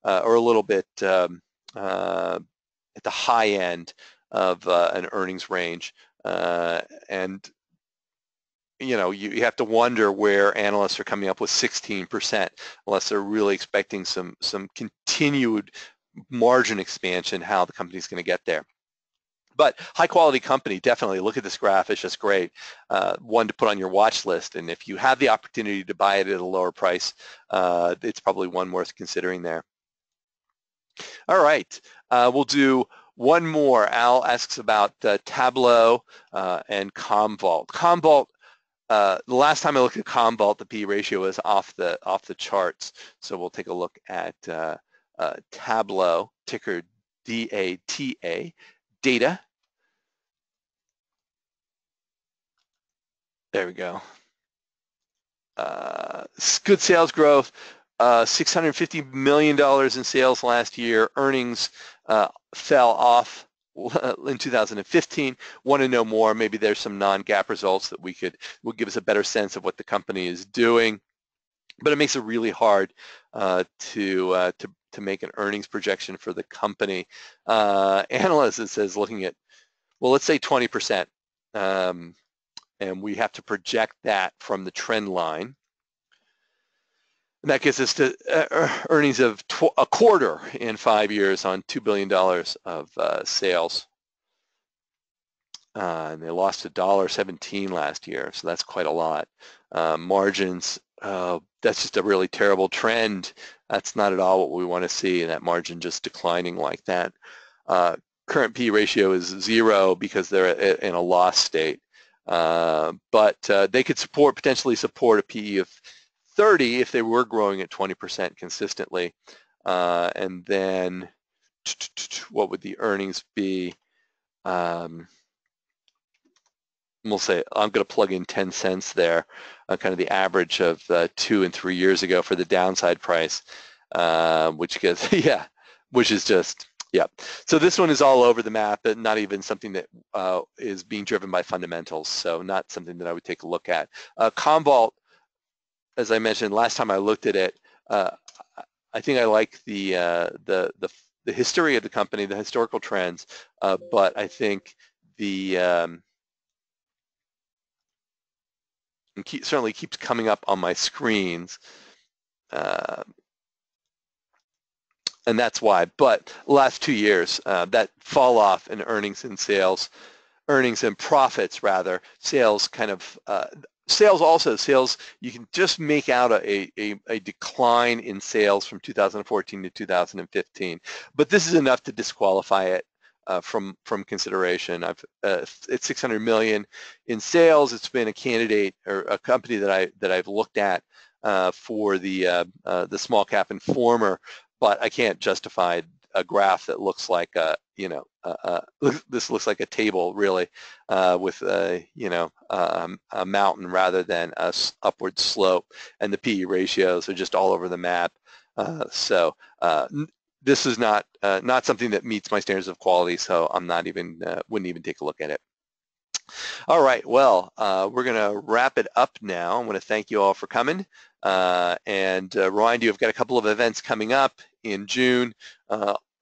or a little bit at the high end of an earnings range, and you have to wonder where analysts are coming up with 16%, unless they're really expecting some continued margin expansion, how the company's going to get there. But high quality company, definitely look at this graph. It's just great. One to put on your watch list. And if you have the opportunity to buy it at a lower price, it's probably one worth considering there. All right, we'll do one more. Al asks about Tableau and Commvault. Commvault, the last time I looked at Commvault, the P/E ratio was off the charts. So we'll take a look at Tableau, ticker DATA, data. There we go. Good sales growth, $650 million in sales last year. Earnings fell off in 2015. Want to know more? Maybe there's some non-GAAP results that will give us a better sense of what the company is doing. But it makes it really hard to make an earnings projection for the company. Analysts, it says, looking at, well, let's say 20%. And we have to project that from the trend line. And that gets us to earnings of a quarter in 5 years on $2 billion of sales. And they lost $1.17 last year, so that's quite a lot. Margins, that's just a really terrible trend. That's not at all what we want to see, that margin just declining like that. Current P/E ratio is 0 because they're in a loss state. But they could potentially support a P/E of 30 if they were growing at 20% consistently. And then what would the earnings be? We'll say I'm going to plug in 10 cents there, kind of the average of 2 and 3 years ago for the downside price, which gets, which is just, So this one is all over the map, but not even something that is being driven by fundamentals, so not something that I would take a look at. Commvault, as I mentioned last time I looked at it, I think I like the history of the company, the historical trends, but I think certainly keeps coming up on my screens. And that's why. But last 2 years, that fall off in earnings and sales, earnings and profits rather, sales kind of, sales, you can just make out a decline in sales from 2014 to 2015. But this is enough to disqualify it from consideration. It's 600 million in sales. It's been a candidate or a company that I've looked at for the small cap informer, but I can't justify a graph that looks like this looks like a table really, with a mountain rather than a upward slope, and the P/E ratios are just all over the map. So this is not something that meets my standards of quality, so I'm not even wouldn't even take a look at it. All right, well, we're going to wrap it up now. I want to thank you all for coming and remind you I've got a couple of events coming up in June.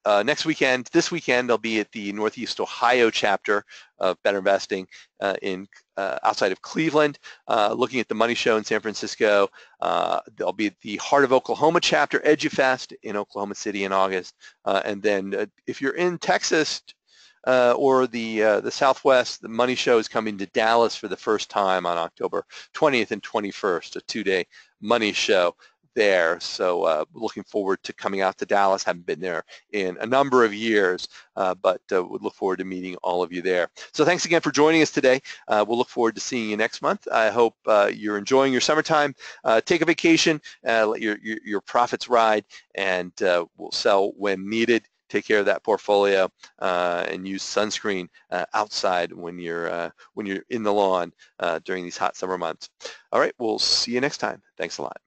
This weekend, I'll be at the Northeast Ohio chapter of Better Investing outside of Cleveland, looking at the Money Show in San Francisco. I'll be at the Heart of Oklahoma chapter, EduFest, in Oklahoma City in August. And then if you're in Texas or the Southwest, the Money Show is coming to Dallas for the first time on October 20th and 21st, a 2-day Money Show there. So looking forward to coming out to Dallas. Haven't been there in a number of years, but would look forward to meeting all of you there. So thanks again for joining us today. We'll look forward to seeing you next month. I hope you're enjoying your summertime. Take a vacation, let your profits ride, and we'll sell when needed. Take care of that portfolio and use sunscreen outside when you're in the lawn during these hot summer months. All right, we'll see you next time. Thanks a lot.